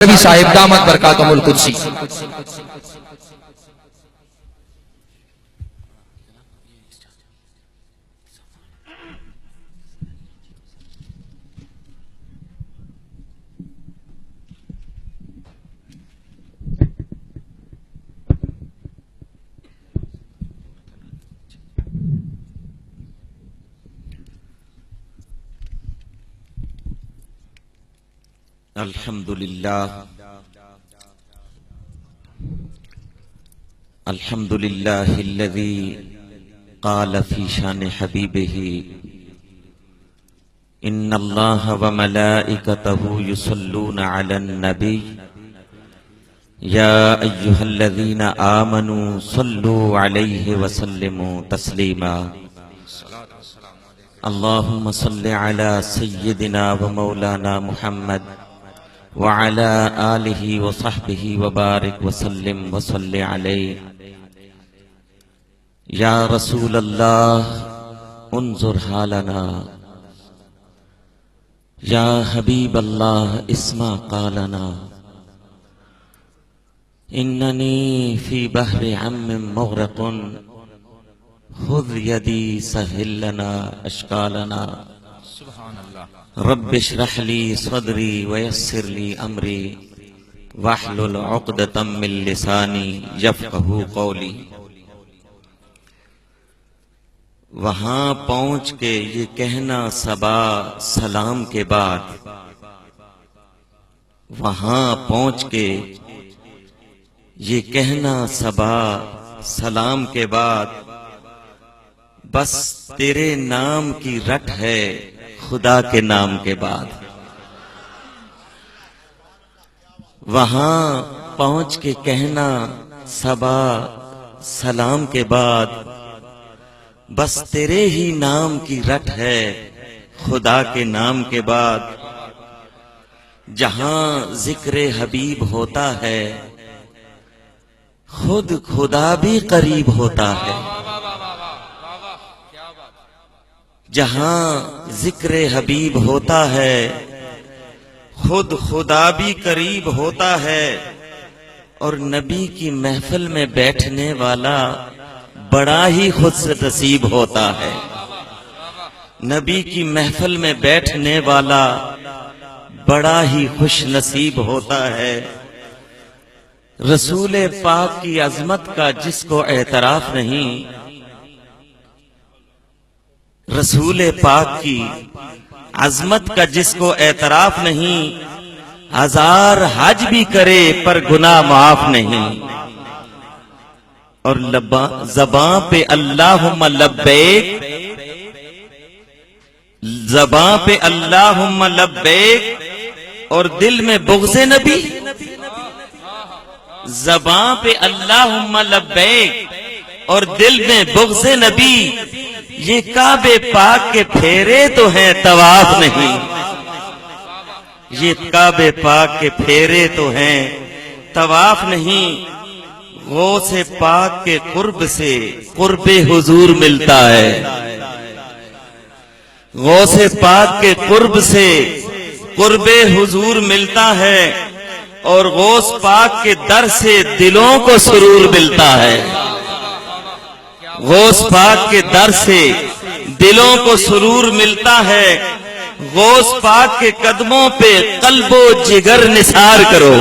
نبی صاحب دامت برکاتہم القدسی. الحمد لله الذي قال في شان حبيبه إن الله وملائكته يصلون على النبي يا أيها الذين آمنوا صلوا عليه وسلموا تسليما. اللهم صل على سيدنا ومولانا محمد وعلى آله وصحبه وبارك وسلم وصل عليه. یا رسول اللہ انظر حالنا، یا حبیب اللہ اسمع قالنا، اننی فی بحر عم مغرق خذ یدی سہل لنا اشکالنا. رب اشرح لی صدری ویسر لی امری واحلل عقدۃ من لسانی یفقہوا قولی. وہاں پہنچ کے یہ کہنا صبا سلام کے بعد، وہاں پہنچ کے یہ کہنا صبا سلام کے بعد، بس تیرے نام کی رٹ ہے خدا کے نام کے بعد. وہاں پہنچ کے کہنا صبا سلام کے بعد، بس تیرے ہی نام کی رٹ ہے خدا کے نام کے بعد. جہاں ذکر حبیب ہوتا ہے خود خدا بھی قریب ہوتا ہے. جہاں ذکر حبیب ہوتا ہے خود خدا بھی قریب ہوتا ہے. اور نبی کی محفل میں بیٹھنے والا بڑا ہی خود سے نصیب ہوتا ہے. نبی کی محفل میں بیٹھنے والا بڑا ہی خوش نصیب ہوتا ہے. رسول پاک کی عظمت کا جس کو اعتراف نہیں، رسول پاک کی عظمت کا جس کو اعتراف نہیں، ہزار حج بھی کرے پر گناہ معاف نہیں. اور زباں پہ اللہم لبیک، زباں پہ اللہم لبیک اور دل میں بغض نبی. زباں پہ اللہم لبیک اور دل میں بغض نبی، یہ کعبے پاک کے پھیرے تو ہیں طواف نہیں. یہ کعبے پاک کے پھیرے تو ہیں طواف نہیں. غوث پاک کے قرب سے قرب حضور ملتا ہے. غوث پاک کے قرب سے قرب حضور ملتا ہے. اور غوث پاک کے در سے دلوں کو سرور ملتا ہے. غوث پاک کے در سے دلوں کو سرور ملتا ہے. غوث پاک کے قدموں پہ قلب و جگر نثار کرو.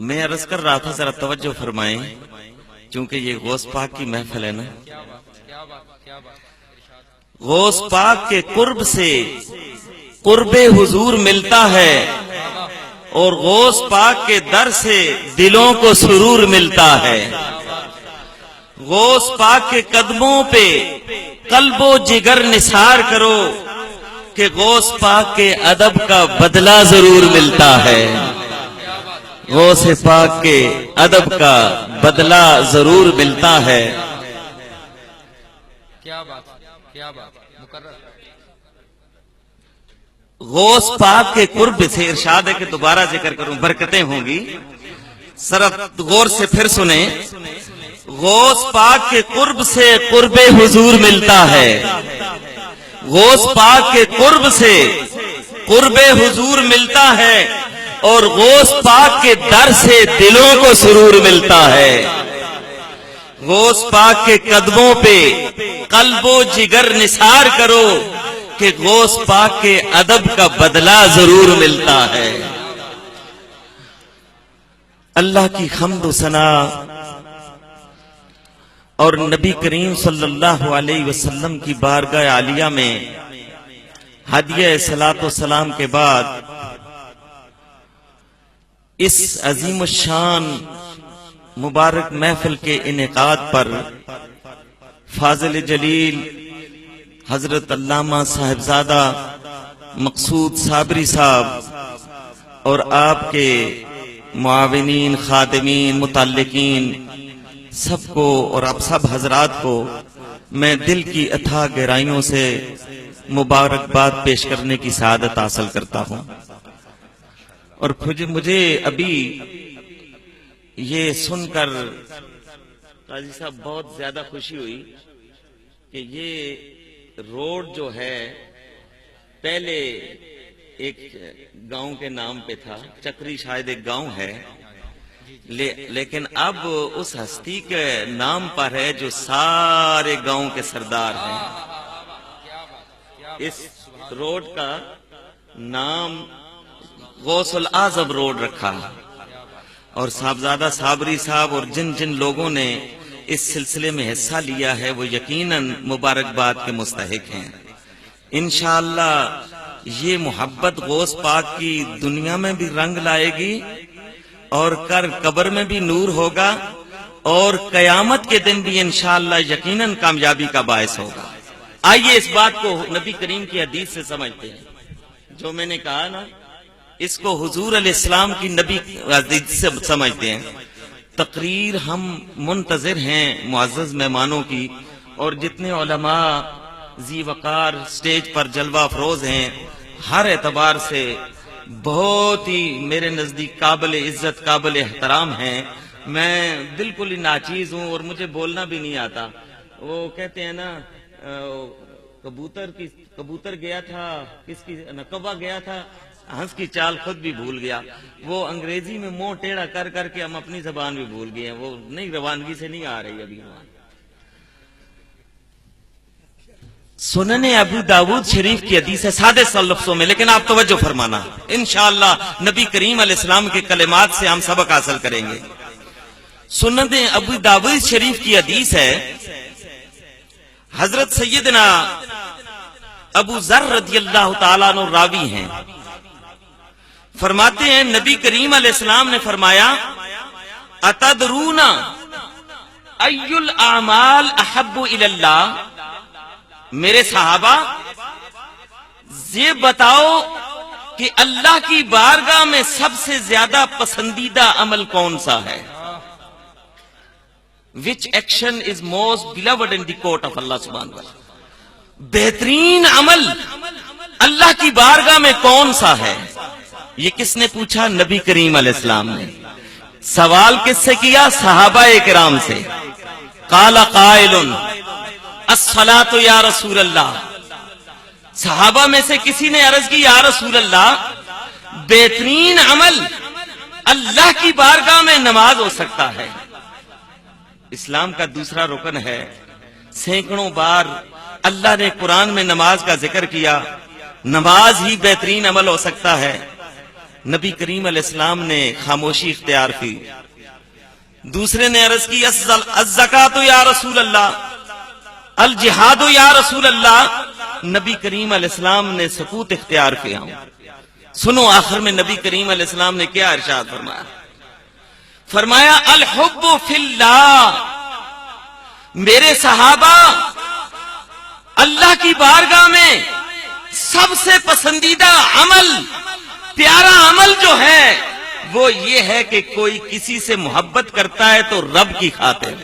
میں عرض کر رہا تھا ذرا توجہ فرمائیں، چونکہ یہ غوث پاک کی محفل ہے نا. غوث پاک کے قرب سے قرب حضور ملتا ہے اور غوث پاک کے در سے دلوں کو سرور ملتا ہے. غوث پاک کے قدموں پہ قلب و جگر نثار کرو کہ غوث پاک کے ادب کا بدلہ ضرور ملتا ہے. غوث پاک کے ادب کا بدلہ ضرور ملتا ہے. کیا بات کیا بات مقرر. غوث پاک کے قرب سے ارشاد ہے کہ دوبارہ ذکر کروں برکتیں ہوں گی. ذرا غور سے پھر سنیں. غوث پاک کے قرب سے قرب حضور ملتا ہے. غوث پاک کے قرب سے قرب حضور ملتا ہے اور غوث پاک کے در سے دلوں کو سرور ملتا ہے. غوث پاک کے قدموں پہ قلب و جگر نثار کرو کہ غوث پاک کے ادب کا بدلہ ضرور ملتا ہے. اللہ کی حمد و ثنا اور نبی کریم صلی اللہ علیہ وسلم کی بارگاہ عالیہ میں ہدیہ صلاۃ و سلام کے بعد اس عظیم الشان مبارک محفل کے انعقاد پر فاضل جلیل حضرت علامہ صاحبزادہ مقصود صابری صاحب اور آپ کے معاونین، خادمین، متعلقین سب کو اور آپ سب حضرات کو میں دل کی اتھاہ گہرائیوں سے مبارکباد پیش کرنے کی سعادت حاصل کرتا ہوں. اور مجھے ابھی یہ سن کر قاضی صاحب بہت زیادہ خوشی ہوئی کہ یہ روڈ جو ہے پہلے ایک گاؤں کے نام پہ تھا، چکری شاید ایک گاؤں ہے، لیکن اب اس ہستی کے نام پر ہے جو سارے گاؤں کے سردار ہیں. اس روڈ کا نام غوث الاعظم روڈ رکھا اور صاحبزادہ صابری صاحب اور جن جن لوگوں نے اس سلسلے میں حصہ لیا ہے وہ یقیناً مبارکباد کے مستحق ہیں. انشاءاللہ یہ محبت غوث پاک کی دنیا میں بھی رنگ لائے گی اور قبر میں بھی نور ہوگا اور قیامت کے دن بھی انشاءاللہ یقیناً کامیابی کا باعث ہوگا. آئیے اس بات کو نبی کریم کی حدیث سے سمجھتے ہیں. جو میں نے کہا نا اس کو حضور علیہ السلام کی نبی حدیث سے سمجھتے ہیں. تقریر ہم منتظر ہیں معزز مہمانوں کی اور جتنے علماء ذی وقار سٹیج پر جلوہ افروز ہیں ہر اعتبار سے بہت ہی میرے نزدیک قابل عزت قابل احترام ہیں. میں بالکل ہی ناچیز ہوں اور مجھے بولنا بھی نہیں آتا. وہ کہتے ہیں نا کبوتر گیا تھا کس کی نقبہ گیا تھا ہنس کی چال خود بھی بھول گیا. وہ انگریزی میں منہ ٹیڑھا کر کر کے ہم اپنی زبان بھی بھول گئے ہیں. وہ نہیں روانگی سے نہیں آ رہی ابھی. سنن ابو داود شریف کی حدیث ہے سادے لفظوں میں لیکن آپ توجہ فرمانا. انشاءاللہ نبی کریم علیہ السلام کے کلمات سے ہم سبق حاصل کریں گے. سنن ابو داود شریف کی حدیث ہے حضرت سیدنا ابو ذر رضی اللہ تعالیٰ عنہ راوی ہیں. فرماتے ہیں نبی کریم علیہ السلام نے فرمایا اتدرون ای الاعمال احب الی اللہ. میرے صحابہ یہ بتاؤ کہ اللہ کی بارگاہ میں سب سے زیادہ پسندیدہ عمل کون سا ہے. Which action is most beloved in the court of Allah subhanahu wa ta'ala. بہترین عمل اللہ کی بارگاہ میں کون سا ہے. یہ کس نے پوچھا؟ نبی کریم علیہ السلام نے. سوال کس سے کیا؟ صحابہ کرام سے. قال قائل الصلاۃ یا رسول اللہ. صحابہ میں سے کسی نے عرض کی یا رسول اللہ بہترین عمل اللہ کی بارگاہ میں نماز ہو سکتا ہے. اسلام کا دوسرا رکن ہے. سینکڑوں بار اللہ نے قرآن میں نماز کا ذکر کیا. نماز ہی بہترین عمل ہو سکتا ہے. نبی کریم علیہ السلام نے خاموشی اختیار کی. دوسرے نے عرض کی الزکات یا رسول اللہ الجہاد یا رسول اللہ. نبی کریم علیہ السلام نے سکوت اختیار کیا. سنو آخر میں نبی کریم علیہ السلام نے کیا ارشاد فرمایا. فرمایا الحب فی اللہ. میرے صحابہ اللہ کی بارگاہ میں سب سے پسندیدہ عمل پیارا عمل جو ہے وہ یہ ہے کہ کوئی کسی سے محبت کرتا ہے تو رب کی خاطر،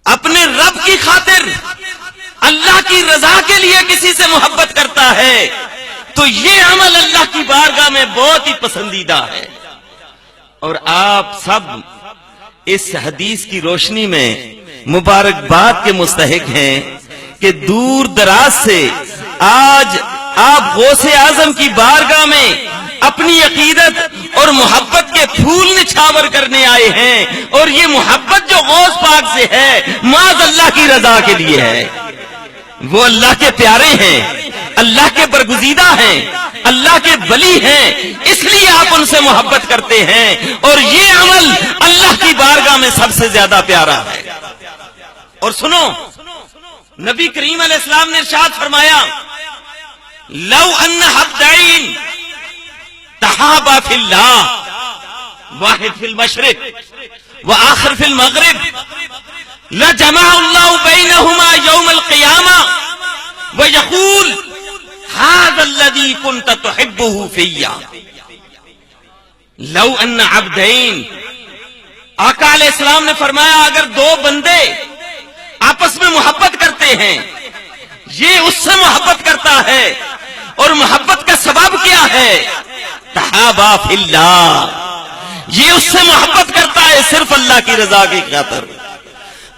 اپنے رب کی خاطر، اللہ کی رضا کے لیے کسی سے محبت کرتا ہے تو یہ عمل اللہ کی بارگاہ میں بہت ہی پسندیدہ ہے۔ اور آپ سب اس حدیث کی روشنی میں مبارکباد کے مستحق ہیں کہ دور دراز سے آج آپ غوث اعظم کی بارگاہ میں اپنی عقیدت اور محبت کے پھول نچھاور کرنے آئے ہیں، اور یہ محبت جو غوث پاک سے ہے معاذ اللہ کی رضا کے لیے ہے۔ وہ اللہ کے پیارے ہیں، اللہ کے برگزیدہ ہیں، اللہ کے ولی ہیں، اس لیے آپ ان سے محبت کرتے ہیں، اور یہ عمل اللہ کی بارگاہ میں سب سے زیادہ پیارا ہے۔ اور سنو، نبی کریم علیہ السلام نے ارشاد فرمایا، لو ان عبدین تحابا فی اللہ، واحد فی المشرق وآخر فی المغرب، لجمع اللہ بینہما یوم القیامہ ویقول هذا الذي كنت تحبه فيا۔ لو ان عبدین، آقا علیہ السلام نے فرمایا اگر دو بندے آپس میں محبت کرتے ہیں، یہ اس سے محبت کرتا ہے اور محبت کا سبب کیا ہے؟ تحابا فی اللہ، یہ اس سے محبت کرتا ہے صرف اللہ کی رضا کی خاطر،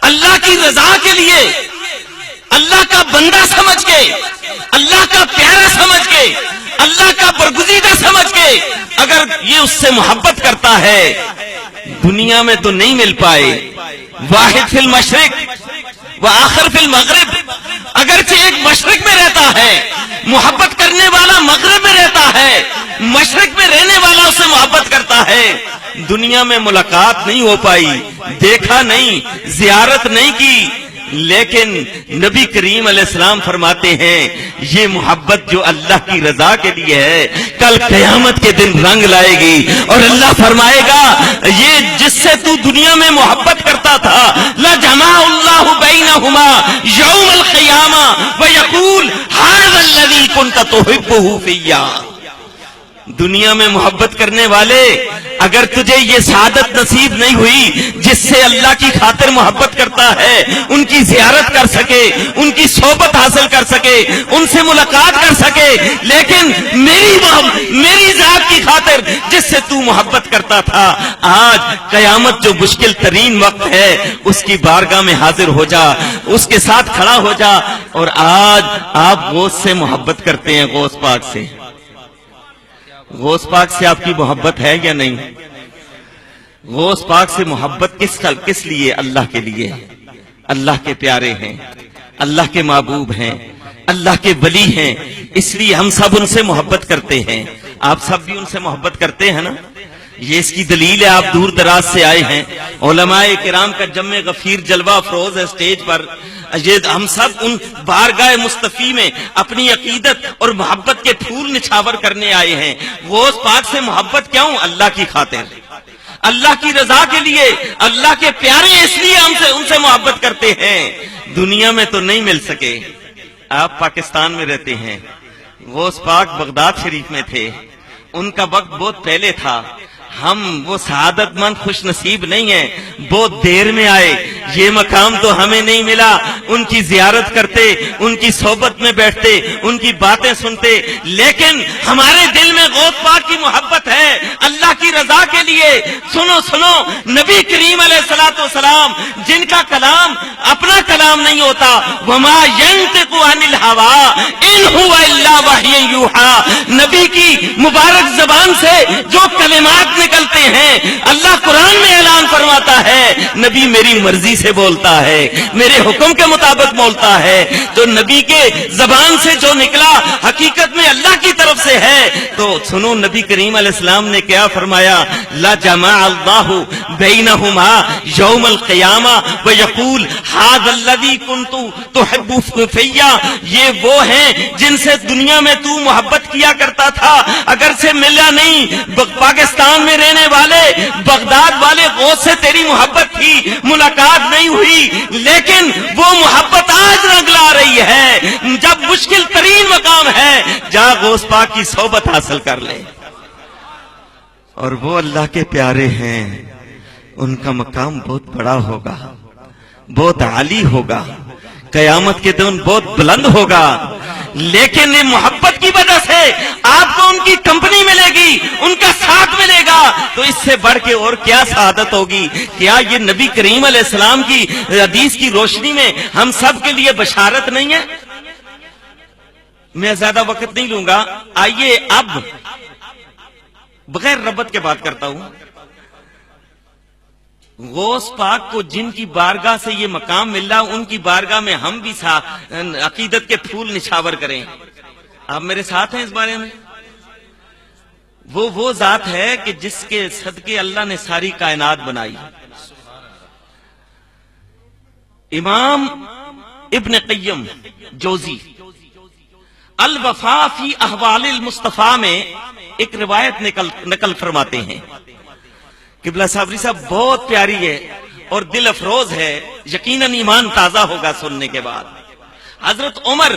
اللہ کی رضا کے لیے، اللہ کا بندہ سمجھ کے، اللہ کا پیارا سمجھ کے، اللہ کا برگزیدہ سمجھ کے اگر یہ اس سے محبت کرتا ہے، دنیا میں تو نہیں مل پائے۔ واحد فی المشرق وآخر فی المغرب، اگرچہ ایک مشرق میں رہتا ہے، محبت کرنے والا مغرب میں رہتا ہے، مشرق میں رہنے والا اس سے محبت کرتا ہے، دنیا میں ملاقات نہیں ہو پائی، دیکھا نہیں، زیارت نہیں کی، لیکن نبی کریم علیہ السلام فرماتے ہیں یہ محبت جو اللہ کی رضا کے لیے ہے کل قیامت کے دن رنگ لائے گی، اور اللہ فرمائے گا یہ جس سے تو دنیا میں محبت کرتا تھا لجمع اللہ بینہما یوم القیامہ ویقول ھذا الذی کنت تحبہ فیا۔ دنیا میں محبت کرنے والے، اگر تجھے یہ سعادت نصیب نہیں ہوئی جس سے اللہ کی خاطر محبت کرتا ہے ان کی زیارت کر سکے، ان کی صحبت حاصل کر سکے، ان سے ملاقات کر سکے، لیکن میری ذات کی خاطر جس سے تو محبت کرتا تھا، آج قیامت جو مشکل ترین وقت ہے اس کی بارگاہ میں حاضر ہو جا، اس کے ساتھ کھڑا ہو جا، اور آج آپ غوث سے محبت کرتے ہیں، غوث پاک سے۔ غوث پاک سے آپ کی محبت ہے یا نہیں؟ غوث پاک سے محبت کس لیے؟ اللہ کے لیے، اللہ کے پیارے ہیں، اللہ کے محبوب ہیں، اللہ کے ولی ہیں، اس لیے ہم سب ان سے محبت کرتے ہیں۔ آپ سب بھی ان سے محبت کرتے ہیں نا؟ یہ اس کی دلیل ہے، آپ دور دراز سے آئے ہیں، علماء کرام کا جم غفیر جلوہ افروز ہے اسٹیج پر، ہم سب ان بارگاہ مصطفی میں اپنی عقیدت اور محبت کے پھول نچھاور کرنے آئے ہیں۔ غوث پاک سے محبت کیوں؟ اللہ کی خاطر، اللہ کی رضا کے لیے، اللہ کے پیارے، اس لیے ہم سے ان سے محبت کرتے ہیں۔ دنیا میں تو نہیں مل سکے۔ آپ پاکستان میں رہتے ہیں، غوث پاک بغداد شریف میں تھے، ان کا وقت بہت پہلے تھا، ہم وہ سعادت مند خوش نصیب نہیں ہیں، بہت دیر میں آئے، یہ مقام تو ہمیں نہیں ملا، ان کی زیارت کرتے، ان کی صحبت میں بیٹھتے، ان کی باتیں سنتے، لیکن ہمارے دل میں غوث پاک کی محبت ہے اللہ کی رضا کے لیے۔ سنو سنو، نبی کریم علیہ الصلوۃ والسلام جن کا کلام اپنا کلام نہیں ہوتا، وما ينطق عن الهوى ان هو الا وحی یوحى، نبی کی مبارک زبان سے جو کلمات نکلتے ہیں اللہ قرآن میں اعلان فرماتا ہے نبی میری مرضی سے بولتا ہے، میرے حکم کے مطابق بولتا ہے، جو نبی کے زبان سے جو نکلا حقیقت میں اللہ کی طرف سے ہے۔ تو سنو نبی کریم علیہ السلام نے کیا فرمایا، لا جمع اللہ بینہما یوم القیامہ ویقول ھذا الذی کنت تحب فیا، یہ وہ ہیں جن سے دنیا میں تو محبت کیا کرتا تھا، اگر سے ملا نہیں، پاکستان میں رہنے والے، بغداد والے غوث سے تیری محبت تھی، ملاقات نہیں ہوئی، لیکن وہ محبت آج رنگ لا رہی ہے۔ جب مشکل ترین مقام ہے، جا غوث پاک کی صحبت حاصل کر لے۔ اور وہ اللہ کے پیارے ہیں، ان کا مقام بہت بڑا ہوگا، بہت عالی ہوگا، قیامت کے دن بہت بلند ہوگا. لیکن یہ محبت کی وجہ سے آپ کو ان کی کمپنی ملے گی، ان کا ساتھ ملے گا، تو اس سے بڑھ کے اور کیا سعادت ہوگی؟ کیا یہ نبی کریم علیہ السلام کی حدیث کی روشنی میں ہم سب کے لیے بشارت نہیں ہے؟ میں زیادہ وقت نہیں لوں گا. آئیے اب بغیر ربط کے بات کرتا ہوں. غوث پاک کو جن کی بارگاہ سے یہ مقام مل رہا، ان کی بارگاہ میں ہم بھی عقیدت کے پھول نچھاور کریں. آپ میرے ساتھ ہیں اس بارے میں؟ وہ ذات ہے کہ جس کے صدقے اللہ نے ساری کائنات بنائی. امام ابن قیم جوزی الوفا فی احوال المصطفیٰ میں ایک روایت نقل فرماتے ہیں. قبلہ صابری صاحب بہت پیاری ہے اور دل افروز ہے، یقیناً ایمان تازہ ہوگا سننے کے بعد. حضرت عمر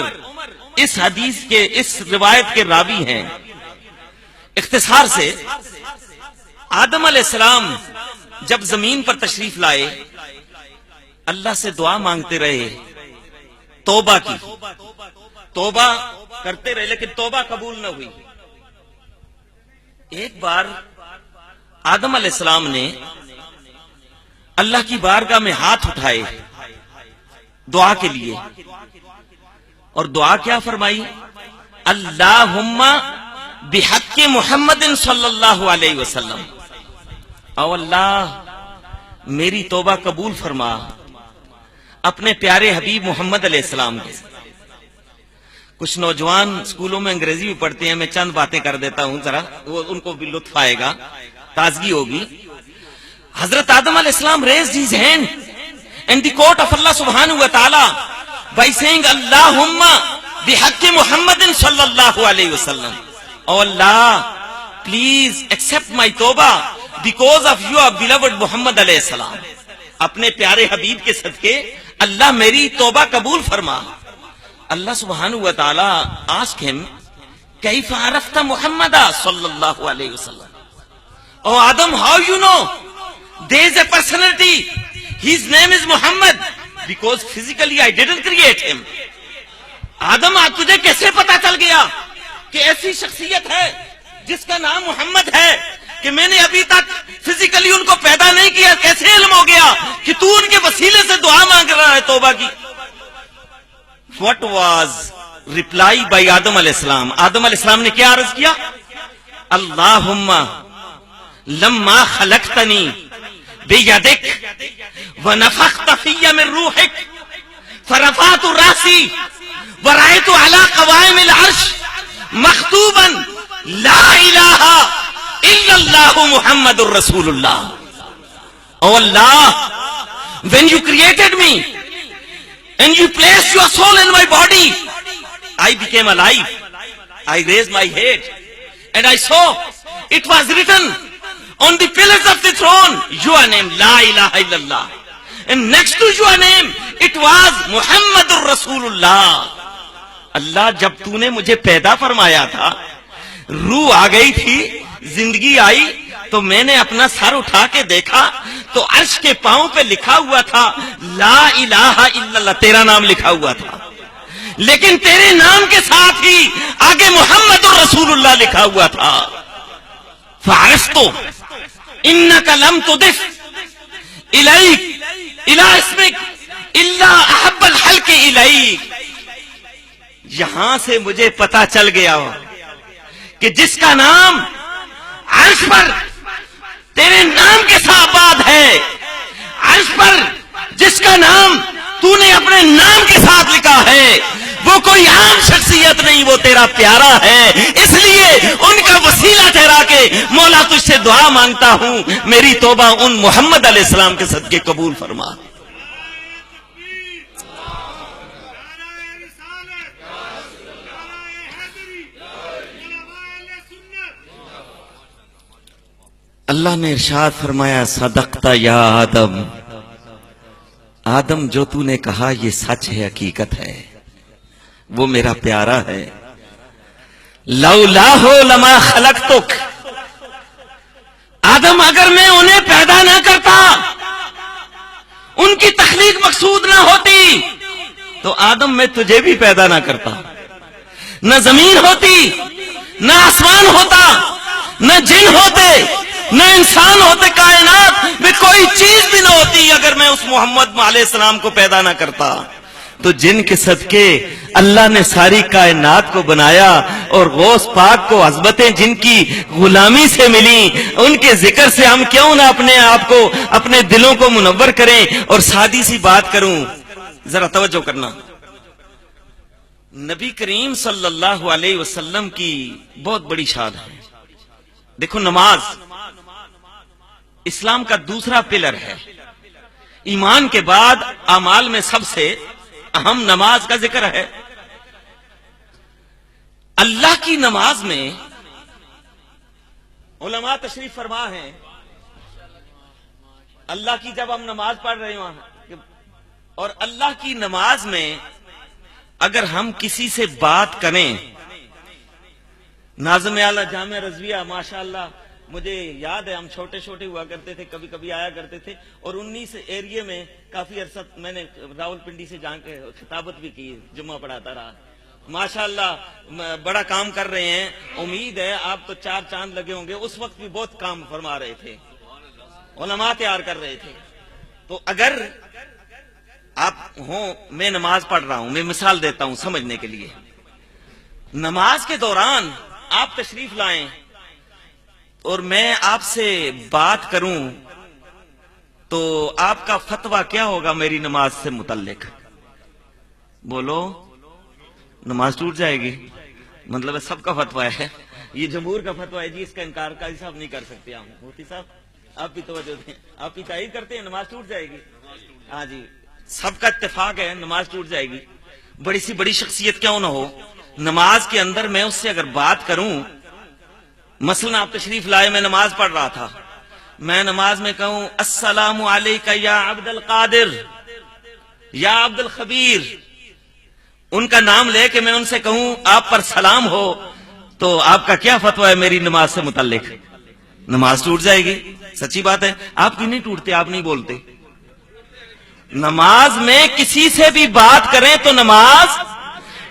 اس حدیث کے، اس روایت کے راوی ہیں. اختصار سے آدم علیہ السلام جب زمین پر تشریف لائے، اللہ سے دعا مانگتے رہے، توبہ کی، توبہ کرتے رہے، لیکن توبہ قبول نہ ہوئی. ایک بار آدم علیہ السلام نے اللہ کی بارگاہ میں ہاتھ اٹھائے دعا کے لیے، اور دعا کیا فرمائی؟ اللہم بحق محمد صلی اللہ علیہ وسلم، او اللہ میری توبہ قبول فرما اپنے پیارے حبیب محمد علیہ السلام کے. کچھ نوجوان اسکولوں میں انگریزی بھی پڑھتے ہیں، میں چند باتیں کر دیتا ہوں، ذرا وہ ان کو بھی لطف آئے گا، تازگی ہوگی. حضرت آدم علیہ السلام raised his hand in the court of Allah subhanahu wa ta'ala by saying Allahumma bihaqqi Muhammadin sallallahu alayhi wa sallam. Oh Allah, please accept my tawbah because of your beloved Muhammad alayhi salam. اپنے پیارے حبیب کے صدقے اللہ میری توبہ قبول فرما. اللہ سبحانہ و تعالی asked him کیف عرفت محمد صلی اللہ علیہ وسلم. Oh Adam, how you know? There is a personality. His name is Muhammad. Because physically I didn't create him. آدم تجھے کیسے پتا چل گیا کہ ایسی شخصیت ہے جس کا نام محمد ہے کہ میں نے ابھی تک فزیکلی ان کو پیدا نہیں کیا؟ کیسے علم ہو گیا کہ تو ان کے وسیلے سے دعا مانگ رہا ہے توبہ کی؟ What was reply by آدم علیہ السلام؟ آدم علیہ السلام نے کیا عرض کیا؟ اللہم لما خلقتنی بیدک ونفخت فی من روحک فرفعت راسی ورأیت علی قوائم العرش مکتوبا لا الہ الا اللہ محمد الرسول اللہ. Oh Allah, when you created me and you placed your soul in my body, I became alive. I raised my head and I saw it was written on the pillars of the throne, your name, La ilaha illallah. And next to your name, it was Muhammadur Rasulullah. اللہ جب تو نے مجھے پیدا فرمایا تھا، روح آ گئی تھی، زندگی آئی، تو میں نے اپنا سر اٹھا کے دیکھا تو عرش کے پاؤں پہ لکھا ہوا تھا لا الہ الا اللہ، تیرا نام لکھا ہوا تھا، لیکن تیرے نام کے ساتھ ہی آگے محمد الرسول اللہ لکھا ہوا تھا. فعرفتُ انک لم تضف الیک الی اسمک الا احب الخلق الیک. یہاں سے مجھے پتا چل گیا کہ جس کا نام عرش پر تیرے نام کے ساتھ بات ہے، عرش پر جس کا نام تو نے اپنے نام کے ساتھ لکھا ہے، وہ کوئی عام شخصیت نہیں، وہ تیرا پیارا ہے. اس لیے ان کا وسیلہ ٹھہرا کے مولا تجھ سے دعا مانگتا ہوں، میری توبہ ان محمد علیہ السلام کے صدقے قبول فرما. اللہ نے ارشاد فرمایا صدقت یا آدم، آدم جو تو نے کہا یہ سچ ہے، حقیقت ہے، وہ میرا پیارا ہے. لولا ہو لما خلقتک، آدم اگر میں انہیں پیدا نہ کرتا، ان کی تخلیق مقصود نہ ہوتی، تو آدم میں تجھے بھی پیدا نہ کرتا، نہ زمین ہوتی، نہ آسمان ہوتا، نہ جن ہوتے، نہ انسان ہوتے، کائنات میں کوئی چیز بھی نہ ہوتی اگر میں اس محمد علیہ السلام کو پیدا نہ کرتا۔ تو جن کے صدقے اللہ نے ساری کائنات کو بنایا، اور غوث پاک کو عظمتیں جن کی غلامی سے ملی، ان کے ذکر سے ہم کیوں نہ اپنے آپ کو، اپنے دلوں کو منور کریں۔ اور سادی سی بات کروں، ذرا توجہ کرنا، نبی کریم صلی اللہ علیہ وسلم کی بہت بڑی شان ہے۔ دیکھو، نماز اسلام کا دوسرا پلر ہے، ایمان کے بعد اعمال میں سب سے اہم نماز کا ذکر ہے۔ اللہ کی نماز میں علماء تشریف فرما ہیں، اللہ کی جب ہم نماز پڑھ رہے ہیں، اور اللہ کی نماز میں اگر ہم کسی سے بات کریں، ناظم اعلیٰ جامعہ رضویہ ماشاءاللہ، مجھے یاد ہے ہم چھوٹے چھوٹے ہوا کرتے تھے، کبھی کبھی آیا کرتے تھے، اور 19 ایریے میں کافی عرصہ میں نے راول پنڈی سے جا کے خطابت بھی کی، جمعہ پڑھاتا رہا۔ ماشاءاللہ بڑا کام کر رہے ہیں، امید ہے آپ تو 4 چاند لگے ہوں گے، اس وقت بھی بہت کام فرما رہے تھے، علماء تیار کر رہے تھے۔ تو اگر آپ ہوں، میں نماز پڑھ رہا ہوں، میں مثال دیتا ہوں سمجھنے کے لیے، نماز کے دوران آپ تشریف لائیں اور میں آپ سے بات کروں، تو آپ کا فتویٰ کیا ہوگا میری نماز سے متعلق؟ بولو، نماز ٹوٹ جائے گی؟ مطلب سب کا فتویٰ ہے، یہ جمہور کا فتویٰ ہے جی، اس کا انکار قاضی صاحب نہیں کر سکتے۔ ہم مفتی صاحب آپ بھی توجہ دیں، آپ بھی تائید کرتے ہیں نماز ٹوٹ جائے گی؟ ہاں جی، سب کا اتفاق ہے نماز ٹوٹ جائے گی۔ بڑی سی بڑی شخصیت کیوں نہ ہو، نماز کے اندر میں اس سے اگر بات کروں، مثلا آپ تشریف لائے، میں نماز پڑھ رہا تھا، میں نماز میں کہوں السلام علیکہ یا عبد القادر یا عبد الخبیر، ان کا نام لے کے میں ان سے کہوں آپ پر سلام ہو، تو آپ کا کیا فتویٰ ہے میری نماز سے متعلق؟ نماز ٹوٹ جائے گی۔ سچی بات ہے، آپ کی نہیں ٹوٹتے، آپ نہیں بولتے۔ نماز میں کسی سے بھی بات کریں تو نماز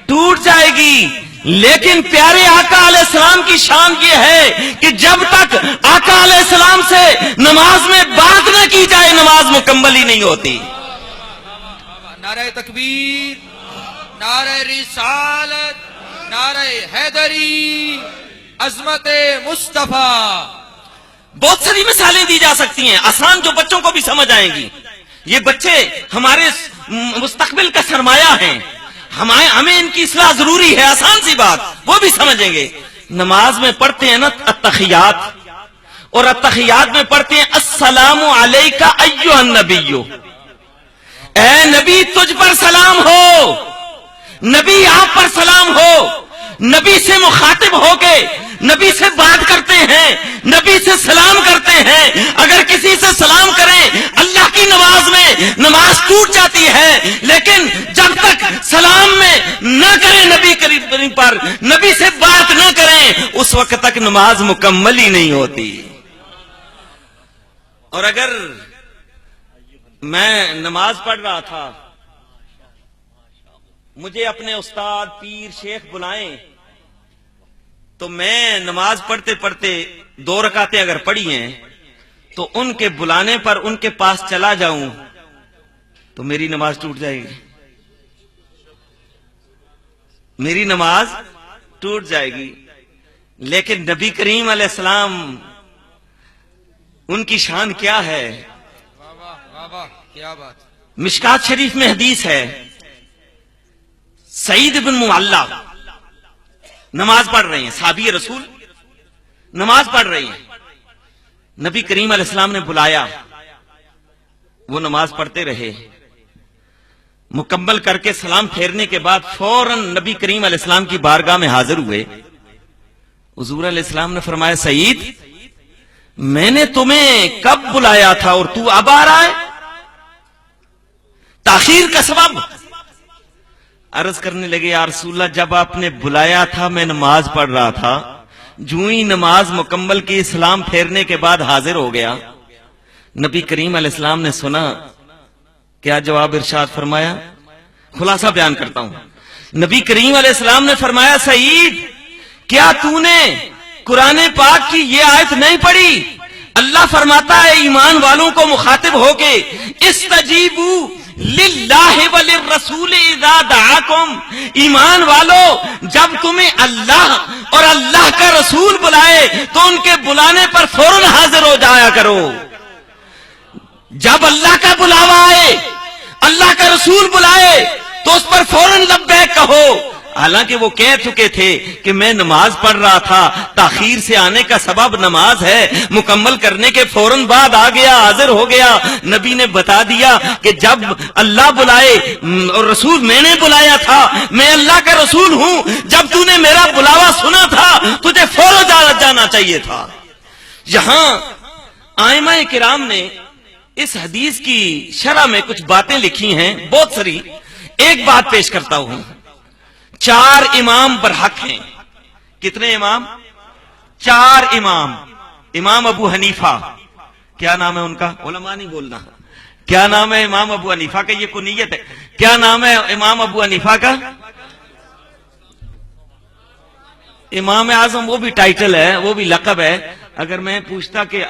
ٹوٹ جائے گی، لیکن پیارے آقا علیہ السلام کی شان یہ ہے کہ جب تک آقا علیہ السلام سے نماز میں بات نہ کی جائے، نماز مکمل ہی نہیں ہوتی۔ نعرہ تکبیر، نعرہ رسالت، نعرہ حیدری، عظمت مصطفیٰ۔ بہت ساری مثالیں دی جا سکتی ہیں، آسان، جو بچوں کو بھی سمجھ آئیں گی۔ یہ بچے ہمارے مستقبل کا سرمایہ ہیں، ہمیں ان کی اصلاح ضروری ہے، آسان سی بات، وہ بھی سمجھیں گے۔ نماز میں پڑھتے ہیں نا التحیات، اور التحیات میں پڑھتے ہیں السلام علیکہ ایھا النبی، اے نبی تجھ پر سلام ہو، نبی آپ پر سلام ہو۔ نبی سے مخاطب ہو کے نبی سے بات کرتے ہیں، نبی سے سلام کرتے ہیں۔ اگر کسی سے سلام کریں اللہ کی نماز میں، نماز ٹوٹ جاتی ہے، لیکن جب تک سلام میں نہ کریں نبی کریم پر، نبی سے بات نہ کریں، اس وقت تک نماز مکمل ہی نہیں ہوتی۔ اور اگر میں نماز پڑھ رہا تھا، مجھے اپنے استاد پیر شیخ بلائیں، تو میں نماز پڑھتے پڑھتے 2 رکعتیں اگر پڑھی ہیں تو ان کے بلانے پر ان کے پاس چلا جاؤں تو میری نماز ٹوٹ جائے گی، میری نماز ٹوٹ جائے گی۔ لیکن نبی کریم علیہ السلام، ان کی شان کیا ہے؟ واہ واہ واہ واہ، کیا بات۔ مشکات شریف میں حدیث ہے، سعید بن معلہ نماز پڑھ رہے ہیں، صحابی رسول نماز پڑھ رہے ہیں، نبی کریم علیہ السلام نے بلایا، وہ نماز پڑھتے رہے، مکمل کر کے سلام پھیرنے کے بعد فوراً نبی کریم علیہ السلام کی بارگاہ میں حاضر ہوئے۔ حضور علیہ السلام نے فرمایا سعید، میں نے تمہیں کب بلایا تھا اور تو اب آ رہا ہے؟ تاخیر کا سبب؟ عرض کرنے لگے یا رسول اللہ، جب آپ نے بلایا تھا میں نماز پڑھ رہا تھا، جو ہی نماز مکمل کی اسلام پھیرنے کے بعد حاضر ہو گیا، نبی کریم علیہ السلام نے سنا، کیا جواب ارشاد فرمایا؟ خلاصہ بیان کرتا ہوں۔ نبی کریم علیہ السلام نے فرمایا، سعید کیا تو نے قرآن پاک کی یہ آیت نہیں پڑھی؟ اللہ فرماتا ہے ایمان والوں کو مخاطب ہو کے، استجیبوا للہ وللرسول اذا دعاکم، ایمان والو جب تمہیں اللہ اور اللہ کا رسول بلائے تو ان کے بلانے پر فوراً حاضر ہو جایا کرو۔ جب اللہ کا بلاوا آئے، اللہ کا رسول بلائے تو اس پر فوراً لبیک کہو۔ حالانکہ وہ کہہ چکے تھے کہ میں نماز پڑھ رہا تھا، تاخیر سے آنے کا سبب نماز ہے، مکمل کرنے کے فوراً بعد آ گیا، حاضر ہو گیا۔ نبی نے بتا دیا کہ جب اللہ بلائے اور رسول میں نے بلایا تھا، میں اللہ کا رسول ہوں، جب تو نے میرا بلاوا سنا تھا تجھے فوراً جانا چاہیے تھا۔ یہاں ائمہ کرام نے اس حدیث کی شرح میں کچھ باتیں لکھی ہیں، بہت ساری۔ ایک بات پیش کرتا ہوں، 4 امام برحق ہیں۔ کتنے امام؟ 4 امام۔ امام ابو حنیفہ، کیا نام ہے ان کا؟ علماء نہیں بولنا، کیا نام ہے امام ابو حنیفہ کا؟ یہ کنیت ہے۔ کیا نام ہے امام ابو حنیفہ کا؟ امام اعظم وہ بھی ٹائٹل ہے، وہ بھی لقب ہے۔ اگر میں پوچھتا کہ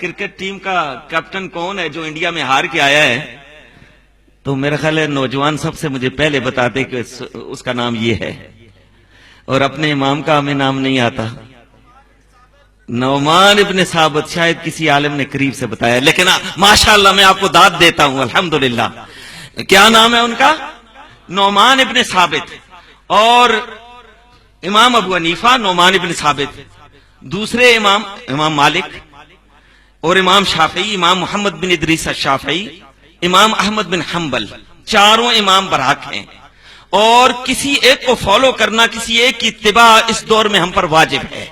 کرکٹ ٹیم کا کیپٹن کون ہے جو انڈیا میں ہار کے آیا ہے، تو میرا خیال ہے نوجوان سب سے مجھے پہلے بتاتے کہ اس کا نام یہ ہے، اور اپنے امام کا ہمیں نام نہیں آتا۔ نعمان ابن ثابت، شاید کسی عالم نے قریب سے بتایا، لیکن ماشاءاللہ میں آپ کو داد دیتا ہوں، الحمدللہ۔ کیا نام ہے ان کا؟ نعمان ابن ثابت۔ اور امام ابو حنیفہ نعمان ابن ثابت، دوسرے امام مالک، اور امام شافعی، امام محمد بن ادریس الشافعی، امام احمد بن حنبل، 4 امام برحق ہیں، اور کسی ایک کو فالو کرنا، کسی ایک کی اتباع اس دور میں ہم پر واجب ہے۔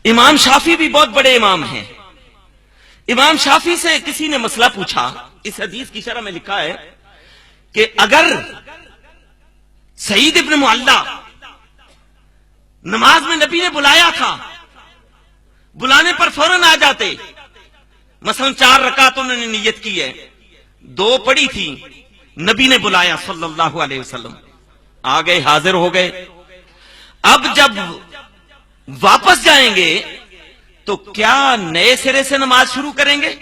امام شافعی بھی بہت بڑے امام ہیں۔ امام شافعی سے کسی نے مسئلہ پوچھا، اس حدیث کی شرح میں لکھا ہے کہ اگر سعید ابن معلہ نماز میں نبی نے بلایا تھا، بلانے پر فوراً آ جاتے، مثلا 4 رکعت انہوں نے نیت کی ہے، 2 پڑھی تھی، نبی نے بلایا صلی اللہ علیہ وسلم، آ گئے، حاضر ہو گئے۔ اب جب واپس جائیں گے تو کیا نئے سرے سے نماز شروع کریں گے،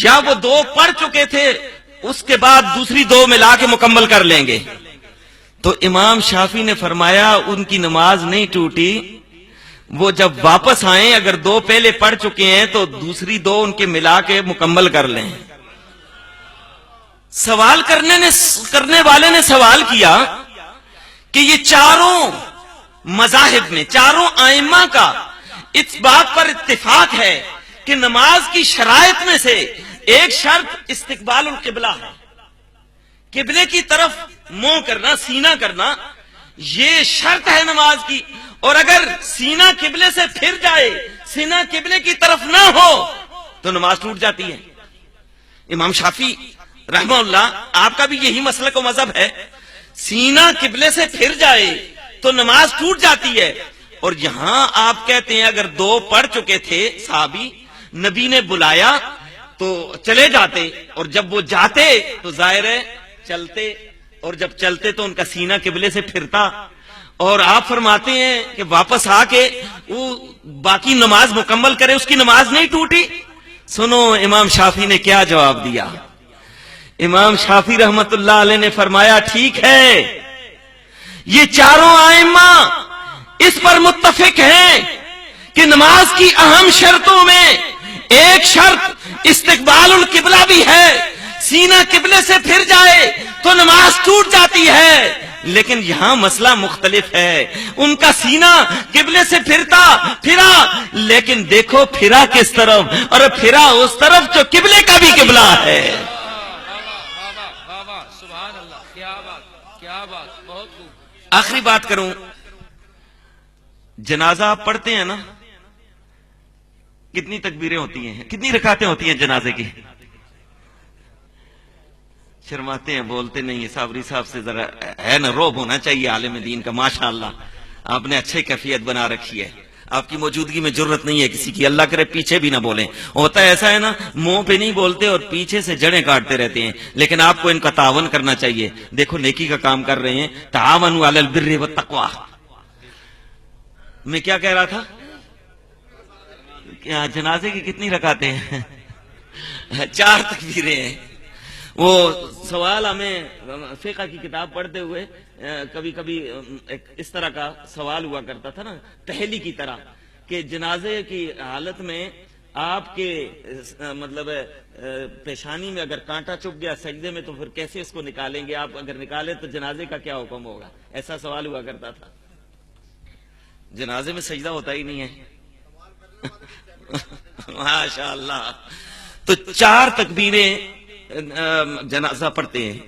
یا وہ 2 پڑھ چکے تھے اس کے بعد دوسری 2 ملا کے مکمل کر لیں گے؟ تو امام شافعی نے فرمایا ان کی نماز نہیں ٹوٹی، وہ جب واپس آئیں اگر 2 پہلے پڑھ چکے ہیں تو دوسری 2 ان کے ملا کے مکمل کر لیں۔ سوال کرنے والے نے سوال کیا کہ یہ 4 مذاہب میں 4 ائمہ کا اس بات پر اتفاق ہے کہ نماز کی شرائط میں سے ایک شرط استقبال القبلہ ہے، قبلے کی طرف منہ کرنا، سینہ کرنا، یہ شرط ہے نماز کی، اور اگر سینہ قبلے سے پھر جائے، سینہ قبلے کی طرف نہ ہو تو نماز ٹوٹ جاتی ہے۔ امام شافعی رحمہ اللہ، آپ کا بھی یہی مسلک و مذہب ہے، سینہ قبلے سے پھر جائے تو نماز ٹوٹ جاتی ہے۔ اور یہاں آپ کہتے ہیں اگر 2 پڑھ چکے تھے صحابی، نبی نے بلایا تو چلے جاتے، اور جب وہ جاتے تو ظاہر ہے چلتے، اور جب چلتے تو ان کا سینہ قبلے سے پھرتا، اور آپ فرماتے ہیں کہ واپس آ کے وہ باقی نماز مکمل کرے، اس کی نماز نہیں ٹوٹی۔ سنو امام شافعی نے کیا جواب دیا۔ امام شافعی رحمت اللہ علیہ نے فرمایا ٹھیک ہے، یہ 4 ائمہ اس پر متفق ہیں کہ نماز کی اہم شرطوں میں ایک شرط استقبال القبلہ بھی ہے، سینہ قبلے سے پھر جائے تو نماز ٹوٹ جاتی ہے، لیکن یہاں مسئلہ مختلف ہے۔ ان کا سینہ قبلے سے پھرا، لیکن دیکھو پھرا کس طرف، اور پھرا اس طرف جو قبلے کا بھی قبلہ ہے۔ سبحان اللہ، کیا بات، کیا بات، بہت خوب۔ آخری بات کروں، جنازہ آپ پڑھتے ہیں نا، کتنی تکبیریں ہوتی ہیں، کتنی رکعتیں ہوتی ہیں جنازے کی؟ شرماتے ہیں، بولتے نہیں، صابری صاحب سے ذرا ہے نا، روب ہونا چاہیے عالم دین کا، ماشاءاللہ آپ نے اچھی کیفیت بنا رکھی ہے، آپ کی موجودگی میں ضرورت نہیں ہے کسی کی، اللہ کرے پیچھے بھی نہ بولیں۔ ہوتا ہے ایسا ہے نا، منہ پہ نہیں بولتے اور پیچھے سے جڑیں کاٹتے رہتے ہیں، لیکن آپ کو ان کا تعاون کرنا چاہیے۔ دیکھو نیکی کا کام کر رہے ہیں، تعاونوا علی البر والتقوی۔ میں کیا کہہ رہا تھا؟ کیا جنازے کی کتنی رکعتیں ہیں؟ 4 تکبیریں ہیں۔ وہ سوال ہمیں فقہ کی کتاب پڑھتے ہوئے کبھی کبھی ایک اس طرح کا سوال ہوا کرتا تھا نا، پہلی کی طرح، کہ جنازے کی حالت میں آپ کے مطلب پیشانی میں اگر کانٹا چپ گیا سجدے میں تو پھر کیسے اس کو نکالیں گے؟ آپ اگر نکالے تو جنازے کا کیا حکم ہوگا؟ ایسا سوال ہوا کرتا تھا۔ جنازے میں سجدہ ہوتا ہی نہیں ہے۔ ماشاء اللہ۔ تو 4 تکبیریں جنازہ پڑھتے ہیں۔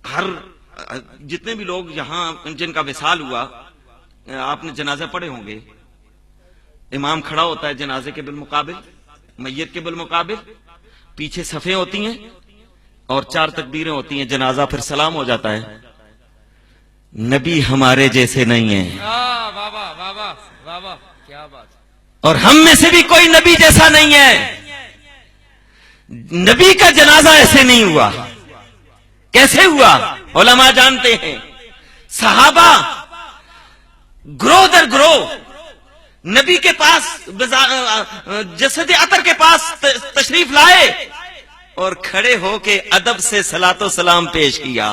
ہر جتنے بھی لوگ یہاں جن کا وصال ہوا، آپ نے جنازہ پڑھے ہوں گے، امام کھڑا ہوتا ہے جنازے کے بالمقابل، میت کے بالمقابل، پیچھے صفیں ہوتی ہیں اور 4 تکبیریں ہوتی ہیں، جنازہ پھر سلام ہو جاتا ہے۔ نبی ہمارے جیسے نہیں ہیں، واہ واہ واہ واہ واہ واہ، کیا بات! اور ہم میں سے بھی کوئی نبی جیسا نہیں ہے۔ نبی کا جنازہ ایسے نہیں ہوا۔ کیسے ہوا؟ علماء جانتے ہیں۔ صحابہ گروہ در گروہ نبی کے پاس جسد عطر کے پاس تشریف لائے اور کھڑے ہو کے ادب سے صلاۃ و سلام پیش کیا۔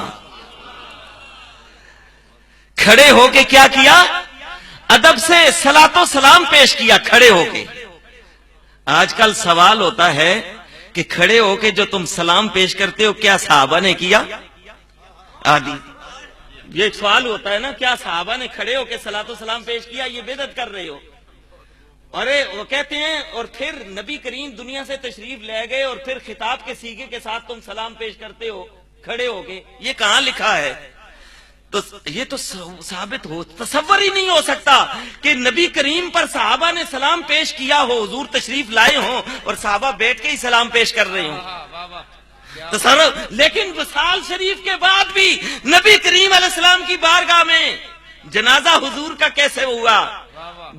کھڑے ہو کے کیا کیا؟ ادب سے صلاۃ و سلام پیش کیا، کھڑے ہو کے۔ آج کل سوال ہوتا ہے کہ کھڑے ہو کے جو تم سلام پیش کرتے ہو کیا صحابہ نے کیا؟ آدھی یہ ایک سوال ہوتا ہے نا، کیا صحابہ نے کھڑے ہو کے صلاۃ و سلام پیش کیا؟ یہ بدعت کر رہے ہو۔ ارے وہ کہتے ہیں اور پھر نبی کریم دنیا سے تشریف لے گئے اور پھر خطاب کے سیغے کے ساتھ تم سلام پیش کرتے ہو کھڑے ہو کے، یہ کہاں لکھا ہے؟ تو یہ تو ثابت ہو، تصور ہی نہیں ہو سکتا کہ نبی کریم پر صحابہ نے سلام پیش کیا ہو، حضور تشریف لائے ہوں اور صحابہ بیٹھ کے ہی سلام پیش کر رہے ہوں۔ لیکن وصال شریف کے بعد بھی نبی کریم علیہ السلام کی بارگاہ میں جنازہ حضور کا کیسے ہوا؟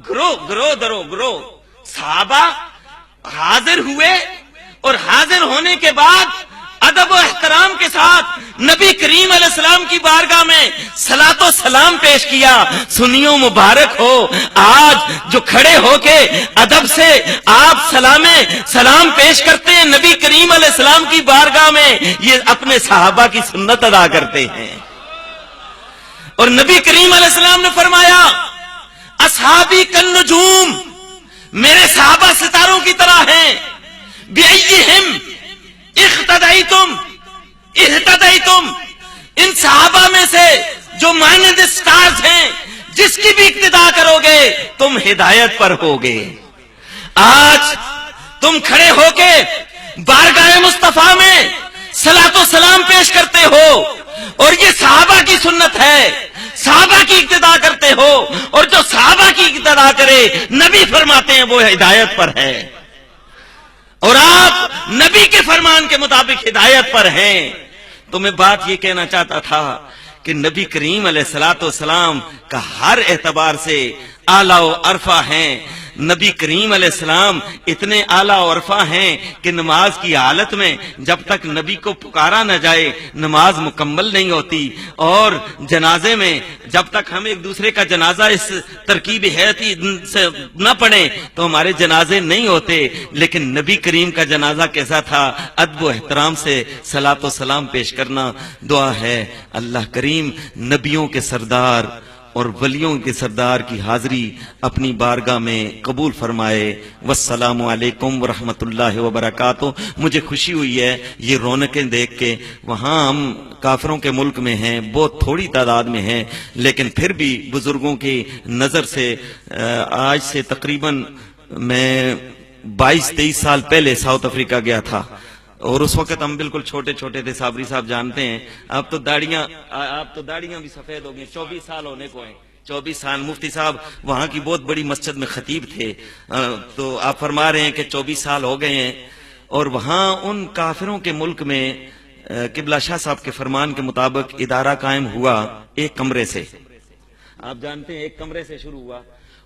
گروہ درو گروہ صحابہ حاضر ہوئے اور حاضر ہونے کے بعد ادب و احترام کے ساتھ نبی کریم علیہ السلام کی بارگاہ میں صلاۃ و سلام پیش کیا۔ سنیوں مبارک ہو، آج جو کھڑے ہو کے ادب سے آپ سلام پیش کرتے ہیں نبی کریم علیہ السلام کی بارگاہ میں، یہ اپنے صحابہ کی سنت ادا کرتے ہیں۔ اور نبی کریم علیہ السلام نے فرمایا اصحابی کالنجوم، میرے صحابہ ستاروں کی طرح ہیں، بِأَيِّهِمْ اقتدیتم اہتدیتم، ان صحابہ میں سے جو مانند سٹارز ہیں جس کی بھی اقتداء کرو گے تم ہدایت پر ہوگے۔ آج تم کھڑے ہو کے بارگاہ مصطفیٰ میں صلاۃ و سلام پیش کرتے ہو اور یہ صحابہ کی سنت ہے، صحابہ کی اقتداء کرتے ہو، اور جو صحابہ کی اقتداء کرے نبی فرماتے ہیں وہ ہدایت پر ہے، اور آپ نبی کے فرمان کے مطابق ہدایت پر ہیں۔ تو میں بات یہ کہنا چاہتا تھا کہ نبی کریم علیہ الصلوۃ والسلام کا ہر اعتبار سے اعلیٰ و عرفہ ہیں۔ نبی کریم علیہ السلام اتنے اعلیٰ و عرفہ ہیں کہ نماز کی حالت میں جب تک نبی کو پکارا نہ جائے نماز مکمل نہیں ہوتی، اور جنازے میں جب تک ہم ایک دوسرے کا جنازہ اس ترکیب حیاتی سے نہ پڑھیں تو ہمارے جنازے نہیں ہوتے۔ لیکن نبی کریم کا جنازہ کیسا تھا؟ ادب و احترام سے صلاۃ و سلام پیش کرنا۔ دعا ہے اللہ کریم نبیوں کے سردار اور ولیوں کے سردار کی حاضری اپنی بارگاہ میں قبول فرمائے۔ والسلام علیکم ورحمۃ اللہ وبرکاتہ۔ مجھے خوشی ہوئی ہے یہ رونقیں دیکھ کے، وہاں ہم کافروں کے ملک میں ہیں، بہت تھوڑی تعداد میں ہیں، لیکن پھر بھی بزرگوں کی نظر سے آج سے تقریباً میں 22-23 سال پہلے ساؤتھ افریقہ گیا تھا، اور اس وقت ہم بالکل چھوٹے چھوٹے تھے۔ صابری صاحب جانتے ہیں، آپ تو داڑیاں بھی سفید ہو گئی، 24 سال ہونے کو ہیں، 24 سال۔ مفتی صاحب وہاں کی بہت بڑی مسجد میں خطیب تھے، تو آپ فرما رہے ہیں کہ 24 سال ہو گئے ہیں، اور وہاں ان کافروں کے ملک میں قبلہ شاہ صاحب کے فرمان کے مطابق ادارہ قائم ہوا ایک کمرے سے۔ آپ جانتے ہیں ایک کمرے سے شروع ہوا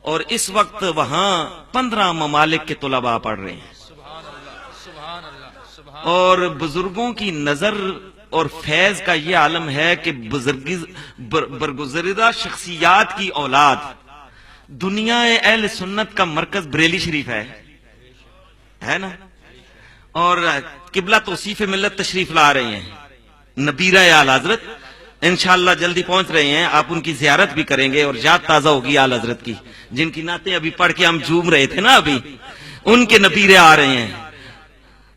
اور اس وقت وہاں 15 ممالک کے طلباء پڑھ رہے ہیں. سبحان اللہ سبحان اللہ سبحان اور بزرگوں کی نظر اور فیض کا یہ عالم ہے کہ برگزردہ شخصیات کی اولاد دنیا اہل سنت کا مرکز بریلی شریف ہے نا. اور قبلہ توصیف ملت تشریف لا رہے ہیں, نبیرہ اعلی حضرت انشاءاللہ جلدی پہنچ رہے ہیں. آپ ان کی زیارت بھی کریں گے اور یاد تازہ ہوگی اعلی حضرت کی, جن کی نعتیں ابھی پڑھ کے ہم جھوم رہے تھے نا. ابھی ان کے نبیرے آ رہے ہیں,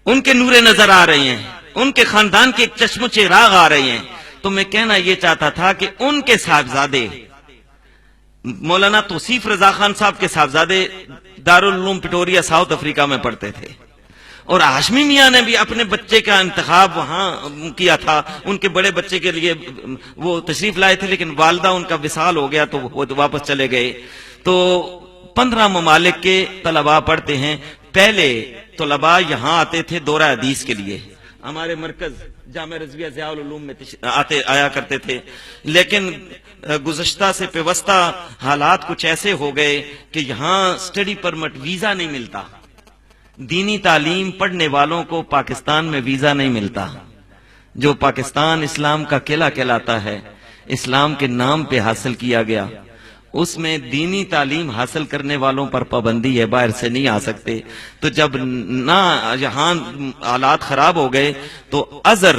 ان کے نور نظر آ رہے ہیں, ان کے خاندان کے ایک چشم و چراغ آ رہے ہیں. تو میں کہنا یہ چاہتا تھا کہ ان کے صاحبزادے مولانا توصیف رضا خان صاحب کے صاحبزادے دارالعلوم پٹوریا ساؤتھ افریقہ میں پڑھتے تھے, اور ہاشمی میاں نے بھی اپنے بچے کا انتخاب وہاں کیا تھا. ان کے بڑے بچے کے لیے وہ تشریف لائے تھے, لیکن والدہ ان کا وصال ہو گیا تو وہ واپس چلے گئے. تو 15 ممالک کے طلباء پڑھتے ہیں. پہلے طلباء یہاں آتے تھے دورہ حدیث کے لیے, ہمارے مرکز جامعہ رضویہ ضیاء العلوم میں آیا کرتے تھے. لیکن گزشتہ سے پیوستہ حالات کچھ ایسے ہو گئے کہ یہاں سٹڈی پرمٹ ویزا نہیں ملتا. دینی تعلیم پڑھنے والوں کو پاکستان میں ویزا نہیں ملتا. جو پاکستان اسلام کا قلعہ کہلاتا ہے, اسلام کے نام پہ حاصل کیا گیا, اس میں دینی تعلیم حاصل کرنے والوں پر پابندی ہے, باہر سے نہیں آ سکتے. تو جب نہ یہاں حالات خراب ہو گئے تو ازہر,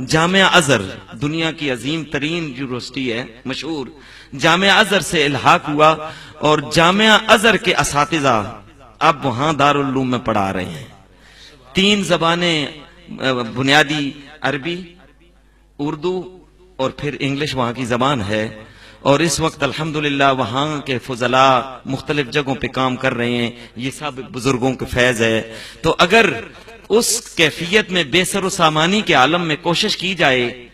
جامعہ ازہر دنیا کی عظیم ترین یونیورسٹی ہے, مشہور جامعہ ازہر سے الحاق ہوا, اور جامعہ ازہر کے اساتذہ اب وہاں دارالعلوم میں پڑھا رہے ہیں. 3 زبانیں بنیادی, عربی, اردو اور پھر انگلش وہاں کی زبان ہے. اور اس وقت الحمدللہ وہاں کے فضلاء مختلف جگہوں پہ کام کر رہے ہیں. یہ سب بزرگوں کے فیض ہے. تو اگر اس کیفیت میں بے سر و سامانی کے عالم میں کوشش کی جائے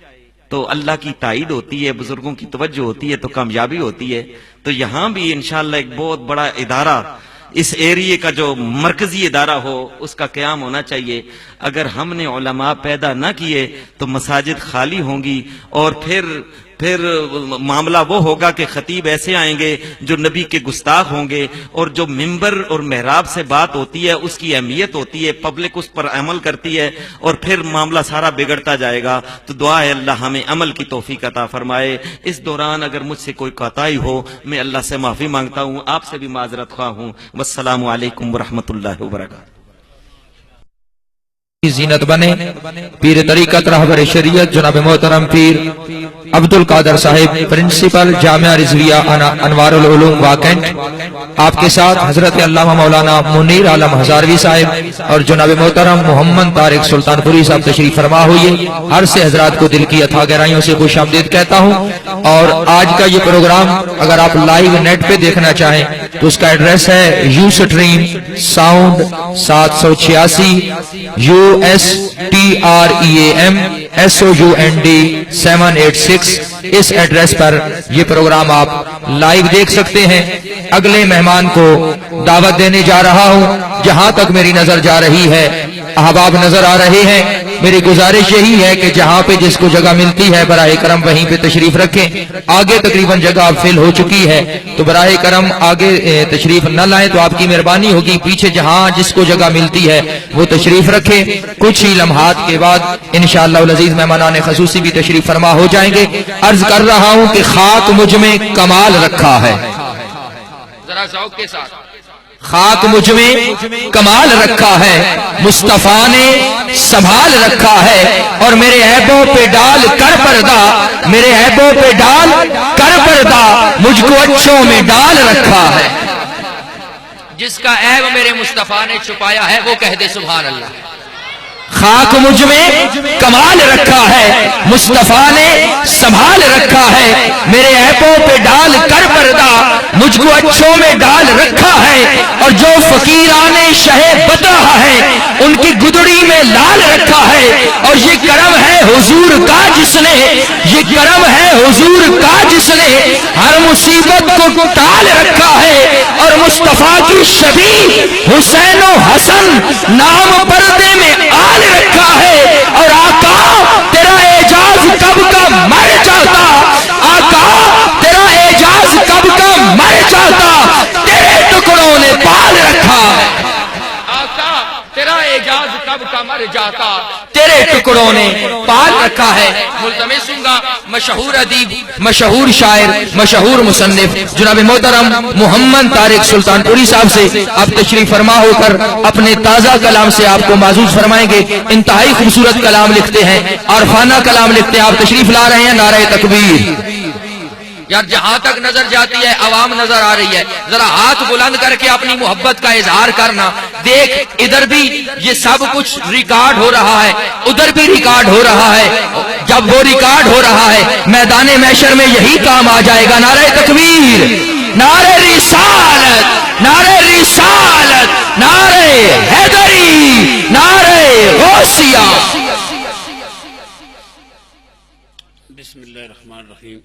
تو اللہ کی تائید ہوتی ہے, بزرگوں کی توجہ ہوتی ہے, تو کامیابی ہوتی ہے. تو یہاں بھی انشاءاللہ ایک بہت بڑا ادارہ, اس ایریے کا جو مرکزی ادارہ ہو, اس کا قیام ہونا چاہیے. اگر ہم نے علماء پیدا نہ کیے تو مساجد خالی ہوں گی, اور پھر معاملہ وہ ہوگا کہ خطیب ایسے آئیں گے جو نبی کے گستاخ ہوں گے, اور جو منبر اور محراب سے بات ہوتی ہے اس کی اہمیت ہوتی ہے, پبلک اس پر عمل کرتی ہے, اور پھر معاملہ سارا بگڑتا جائے گا. تو دعا ہے اللہ ہمیں عمل کی توفیق عطا فرمائے. اس دوران اگر مجھ سے کوئی کوتاہی ہو, میں اللہ سے معافی مانگتا ہوں, آپ سے بھی معذرت خواہ ہوں. والسلام علیکم ورحمۃ اللہ وبرکاتہ. زینت بنے پیر طریقت رہبر شریعت جناب محترم پیر عبد القادر صاحب, پرنسپل جامعہ رضویہ انوار العلوم واکنٹ. آپ کے ساتھ حضرت علامہ مولانا منیر عالم ہزاروی صاحب اور جناب محترم محمد طارق سلطان پوری صاحب تشریف فرما ہوئے. ہر سے حضرات کو دل کی اتھا گہرائیوں سے خوش آمدید کہتا ہوں. اور آج کا یہ پروگرام اگر آپ لائیو نیٹ پہ دیکھنا چاہیں تو اس کا ایڈریس ہے Ustream sound 786 USTREAM SOUND 786. اس ایڈریس پر یہ پروگرام آپ لائیو دیکھ سکتے ہیں. اگلے مہمان کو دعوت دینے جا رہا ہوں. جہاں تک میری نظر جا رہی ہے احباب نظر آ رہے ہیں. میری گزارش یہی ہے کہ جہاں پہ جس کو جگہ ملتی ہے براہ کرم وہیں پہ تشریف رکھیں. آگے تقریباً جگہ فل ہو چکی ہے, تو براہ کرم آگے تشریف نہ لائیں تو آپ کی مہربانی ہوگی. پیچھے جہاں جس کو جگہ ملتی ہے وہ تشریف رکھیں. کچھ ہی لمحات کے بعد انشاءاللہ العزیز مہمانان خصوصی بھی تشریف فرما ہو جائیں گے. عرض کر رہا ہوں کہ خاک مجھ میں کمال رکھا ہے, ذرا ذوق کے ساتھ, خاک مجھ میں کمال رکھا ہے, مصطفیٰ نے سنبھال رکھا ہے. اور میرے عیبوں پہ ڈال کر پردہ, میرے عیبوں پہ ڈال کر پردہ, مجھ کو اچھوں میں ڈال رکھا ہے. جس کا عیب میرے مصطفیٰ نے چھپایا ہے وہ کہہ دے سبحان اللہ. خاک مجھ میں کمال رکھا ہے, مصطفیٰ نے سنبھال رکھا ہے. میرے عیبوں پہ ڈال کر پردہ, مجھ کو اچھوں میں ڈال رکھا ہے. اور جو فقیران شہ بطحہ ہے ان کی گدڑی میں لال رکھا ہے. اور یہ کرم ہے حضور کا جس نے, یہ کرم ہے حضور کا جس نے ہر مصیبت کو ٹال رکھا ہے. اور مصطفیٰ کی شبیہ حسین و حسن نام پردے میں آل رکھا ہے. اور آقا تیرا اعجاز کب کا مر جاتا, آقا تیرا اعجاز چاہتا تیرے ٹکڑوں نے پال رکھا ہے۔ آقا تیرا اعجاز کب کا مر جاتا، تیرے ٹکڑوں نے پال رکھا ہے۔ ملتمس ہوں گا مشہور ادیب، مشہور شاعر، مشہور مصنف جناب محترم محمد طارق سلطان پوری صاحب سے آپ تشریف فرما ہو کر اپنے تازہ کلام سے آپ کو معزوز فرمائیں گے۔ انتہائی خوبصورت کلام لکھتے ہیں، عارفانہ کلام لکھتے ہیں، آپ تشریف لا رہے ہیں۔ نعرہ تکبیر۔ یار جہاں تک نظر جاتی ہے عوام نظر آ رہی ہے، ذرا ہاتھ بلند کر کے اپنی محبت کا اظہار کرنا۔ دیکھ ادھر بھی یہ سب کچھ ریکارڈ ہو رہا ہے، ادھر بھی ریکارڈ ہو رہا ہے۔ جب وہ ریکارڈ ہو رہا ہے میدان محشر میں یہی کام آ جائے گا۔ نعرہ تکبیر، نعرہ رسالت، نعرہ رسالت، نعرہ حیدری، نعرہ غوثیہ۔ بسم اللہ الرحمن الرحیم۔